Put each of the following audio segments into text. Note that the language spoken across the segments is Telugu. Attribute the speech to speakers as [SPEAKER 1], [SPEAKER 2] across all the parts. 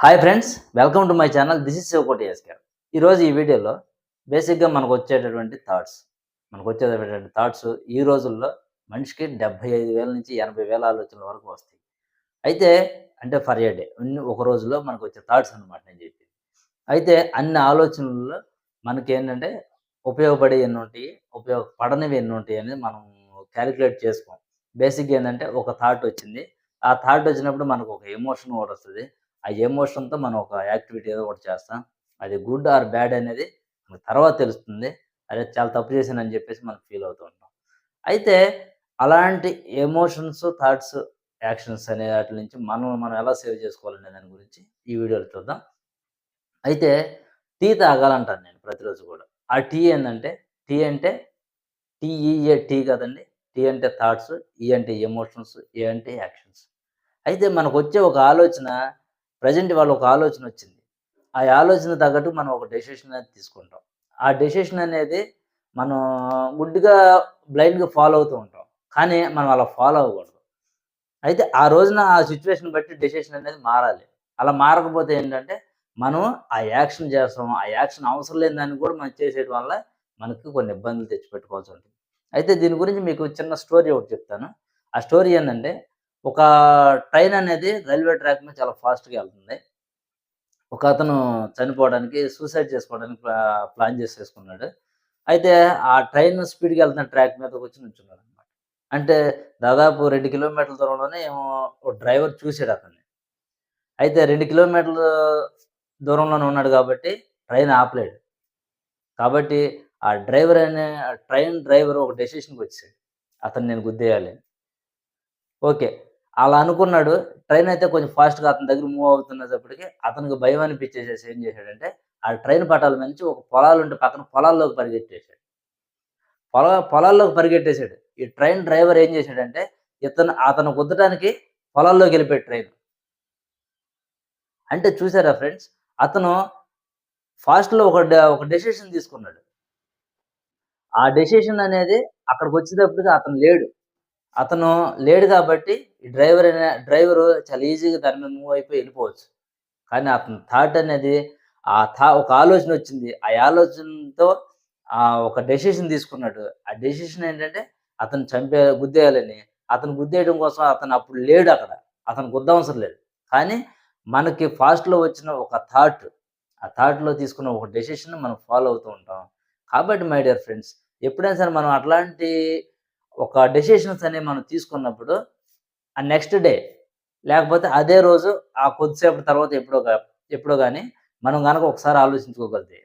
[SPEAKER 1] Hi friends, welcome to my channel. This is Shivakoti SK. ఈరోజు ఈ వీడియోలో బేసిక్గా మనకు వచ్చేటటువంటి థాట్స్ ఈ రోజుల్లో మనిషికి 75,000 నుంచి 80,000 ఆలోచనల వరకు వస్తాయి. అయితే అంటే ఫర్ ఏ డే ఒక రోజులో మనకు వచ్చే థాట్స్ అనమాట నేను చెప్పేది. అయితే అన్ని ఆలోచనల్లో మనకేంటంటే ఉపయోగపడేవి ఎన్ని ఉంటాయి, ఉపయోగపడనివి ఎన్ని ఉంటాయి అనేది మనం క్యాలిక్యులేట్ చేసుకోం. బేసిక్గా ఏంటంటే ఒక థాట్ వచ్చింది. ఆ థాట్ వచ్చినప్పుడు మనకు ఒక ఎమోషన్ కూడా వస్తుంది. ఆ ఎమోషన్‌తో మనం ఒక యాక్టివిటీ ఏదో ఒకటి చేస్తాం. అది గుడ్ ఆర్ బ్యాడ్ అనేది మనకు తర్వాత తెలుస్తుంది. అరే! చాలా తప్పు చేశానని చెప్పేసి మనం ఫీల్ అవుతూ ఉంటాం. అయితే అలాంటి ఎమోషన్స్, థాట్స్, యాక్షన్స్ అనే ఆటిల నుంచి మనం ఎలా సేవ్ చేసుకోవాలనే దాని గురించి ఈ వీడియోలో చూద్దాం. అయితే టీ తాగాలంటాను నేను ప్రతిరోజు కూడా. ఆ టీ ఏందంటే, టీ అంటే టీఈఏ టీ కాదండి. టీ అంటే థాట్స్, ఈ అంటే ఎమోషన్స్, ఏ అంటే యాక్షన్స్. అయితే మనకొచ్చే ఒక ఆలోచన ప్రెజెంట్ ఇవాళ ఒక ఆలోచనొచ్చింది. ఆ ఆలోచనకు తగ్గట్టు మనం ఒక డెసిషన్ అనేది తీసుకుంటాం. ఆ డెసిషన్ అనేది మనం గుడ్డిగా, బ్లైండ్‌గా ఫాలో అవుతూ ఉంటాం. కానీ మనం అలా ఫాలో అవ్వకూడదు. అయితే ఆ రోజున ఆ సిట్యుయేషన్ బట్టి డెసిషన్ అనేది మారాలి. అలా మారకపోతే ఏంటంటే, మనం ఆ యాక్షన్ చేస్తాం. ఆ యాక్షన్ అవసరం లేని దాన్ని కూడా మనం చేసేయడం వల్ల మనకు కొన్ని ఇబ్బందులు తెచ్చిపెట్టుకోవాల్సుంటుంది. అయితే దీని గురించి మీకు చిన్న స్టోరీ ఒకటి చెప్తాను. ఆ స్టోరీ ఏందంటే, ఒక ట్రైన్ అనేది రైల్వే ట్రాక్ మీద చాలా ఫాస్ట్‌గా ఎళ్తుంది. ఒకతను చనిపోవడానికి, సూసైడ్ చేసుకోవడానికి ప్లాన్ చేసేసుకున్నాడు. అయితే ఆ ట్రైన్ స్పీడ్‌గా ఎళ్తున్న ట్రాక్ మీదకొచ్చి నుంచున్నాడనమాట. అంటే దాదాపు 2 కిలోమీటర్ల దూరంలోనే ఏమో ఓ డ్రైవర్ చూసాడు అతన్ని. అయితే 2 కిలోమీటర్లు దూరంలోనే ఉన్నాడు కాబట్టి ట్రైన్ ఆపలేడు. కాబట్టి ఆ ట్రైన్ డ్రైవర్ ఒక డెసిషన్‌కొచ్చేసాడు. అతన్ని నేను గుద్దేయాలి అని. ఓకే. అలా అనుకున్నాడు. ట్రైనయితే కొంచెం ఫాస్ట్‌గా అతని దగ్గర మూవ్ అవుతున్నప్పటికి అతనికి భయం అనిపించేసేసి ఏం చేశాడంటే, ఆ ట్రైన్ పట్టాల మీద నుంచి ఒక పొలాలుంటే పక్కన పొలాల్లోకి పరిగెట్టేసాడు. పొలాల్లోకి పరిగెట్టేసాడు. ఈ ట్రైన్ డ్రైవర్ ఏం చేశాడంటే, అతను గుద్దటానికి పొలాల్లోకెళ్ళిపోయాడు ట్రైను. అంటే చూసారా ఫ్రెండ్స్? అతను ఫాస్ట్‌లో ఒక డెసిషన్ తీసుకున్నాడు. ఆ డెసిషన్ అనేది అక్కడికొచ్చేటప్పటికి అతను లేడు. అతను లేడు కాబట్టి ఈ డ్రైవరు చాలా ఈజీగా దాని మీద మూవ్ అయిపోయి ఎళ్ళిపోవచ్చు. కానీ అతని థాట్ అనేది ఒక ఆలోచనొచ్చింది. ఆ ఆలోచనతో ఒక డెసిషన్ తీసుకున్నాడు. ఆ డెసిషన్ ఏంటంటే అతన్ని గుద్దేయాలని. అతను గుద్దేయడం కోసం అతను అప్పుడు లేడక్కడ. అతను గుద్దవసరం లేదు. కానీ మనకి ఫాస్ట్‌లో వచ్చిన ఒక థాట్, ఆ థాట్‌లో తీసుకున్న ఒక డెసిషన్ మనం ఫాలో అవుతూ ఉంటాం. కాబట్టి మై డియర్ ఫ్రెండ్స్, ఎప్పుడైనా సరే మనం అట్లాంటి ఒక డెసిషన్స్ అనేవి మనం తీసుకున్నప్పుడు ఆ నెక్స్ట్ డే లేకపోతే అదే రోజు ఆ కొద్దిసేపటి తర్వాత ఎప్పుడో గాని మనం గనక ఒకసారి ఆలోచించుకోగలిగితే,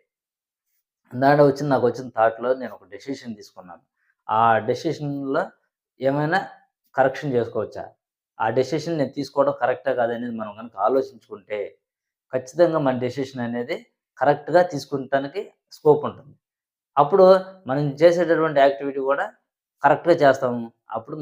[SPEAKER 1] నాకొచ్చిన థాట్‌లో నేను ఒక డెసిషన్ తీసుకున్నాను. ఆ డెసిషన్‌లో ఏమైనా కరెక్షన్ చేసుకోవచ్చా? ఆ డెసిషన్ నేను తీసుకోవడం కరెక్టా కాదా అనేది మనం గనక ఆలోచించుకుంటే, ఖచ్చితంగా మన డెసిషన్ అనేది కరెక్ట్‌గా తీసుకుంటానికి స్కోప్ ఉంటుంది. అప్పుడు మనం చేసేటటువంటి యాక్టివిటీ కూడా కరెక్ట్‌గా చేస్తాము. అప్పుడు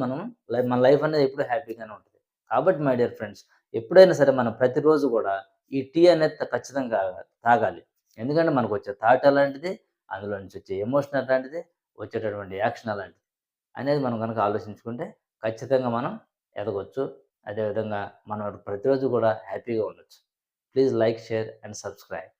[SPEAKER 1] మన లైఫ్ అనేది ఎప్పుడు హ్యాపీగానే ఉంటది. కాబట్టి మై డియర్ ఫ్రెండ్స్, ఎప్పుడైనా సరే మనం ప్రతిరోజు గూడా ఈ టీ అనేది ఖచ్చితంగా తాగాలి. ఎందుకంటే మనకొచ్చే థాట్ అలాంటిది, అందులో నుంచి వచ్చే ఎమోషన్ అట్లాంటిది, వచ్చేటటువంటి యాక్షన్ అలాంటిది. అనేది మనం గనక ఆలోచించుకుంటే ఖచ్చితంగా మనం ఎదగొచ్చు. అదేవిధంగా మనం ప్రతిరోజు గూడా హ్యాపీగా ఉండొచ్చు. Please like, share and subscribe.